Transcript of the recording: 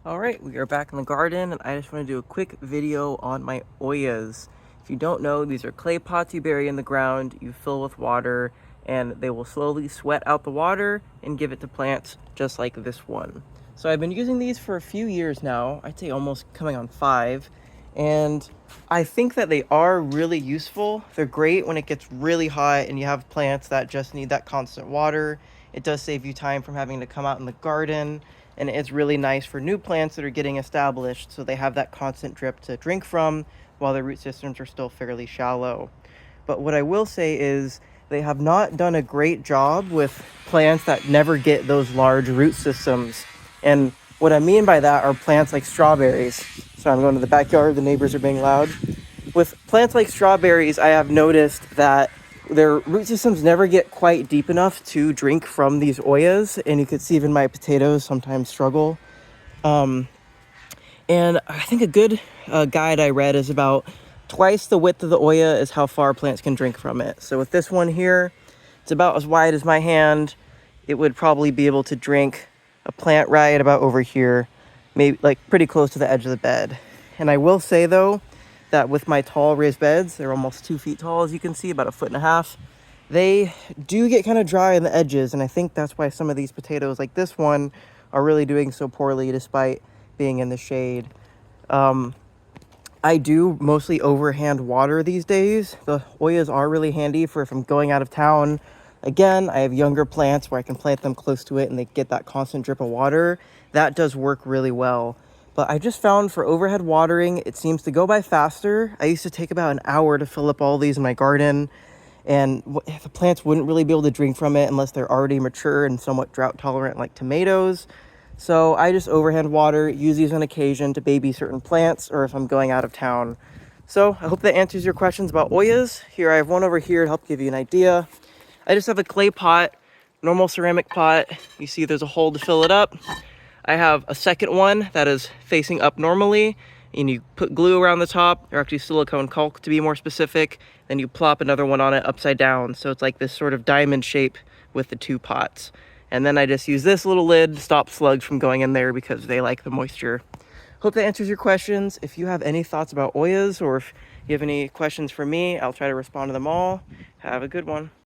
All right, we are back in the garden, and I just want to do a quick video on my Ollas. If you don't know, these are clay pots you bury in the ground, you fill with water, and they will slowly sweat out the water and give it to plants just like this one. So I've been using these for a few years now, I'd say almost coming on 5, and I think that they are really useful. They're great when it gets really hot and you have plants that just need that constant water. It does save you time from having to come out in the garden, and it's really nice for new plants that are getting established so they have that constant drip to drink from while their root systems are still fairly shallow. But what I will say is they have not done a great job with plants that never get those large root systems. And what I mean by that are plants like strawberries. So I'm going to the backyard, the neighbors are being loud. With plants like strawberries, I have noticed that their root systems never get quite deep enough to drink from these Ollas, and you can see even my potatoes sometimes struggle. And I think a good guide I read is about twice the width of the Olla is how far plants can drink from it. So with this one here, it's about as wide as my hand. It would probably be able to drink a plant right about over here, maybe like pretty close to the edge of the bed. And I will say though, that with my tall raised beds, they're almost 2 feet tall, as you can see, about 1.5 feet, they do get kind of dry in the edges. And I think that's why some of these potatoes like this one are really doing so poorly despite being in the shade. I do mostly overhand water these days. The Ollas are really handy for if I'm going out of town. Again, I have younger plants where I can plant them close to it and they get that constant drip of water. That does work really well. But I just found for overhead watering, it seems to go by faster. I used to take about an hour to fill up all these in my garden, and the plants wouldn't really be able to drink from it unless they're already mature and somewhat drought tolerant like tomatoes. So I just overhand water, use these on occasion to baby certain plants or if I'm going out of town. So I hope that answers your questions about Ollas. Here I have one over here to help give you an idea. I just have a clay pot, normal ceramic pot. You see there's a hole to fill it up. I have a second one that is facing up normally, and you put glue around the top, or actually silicone caulk to be more specific. Then you plop another one on it upside down. So it's like this sort of diamond shape with the 2 pots. And then I just use this little lid to stop slugs from going in there because they like the moisture. Hope that answers your questions. If you have any thoughts about Ollas or if you have any questions for me, I'll try to respond to them all. Have a good one.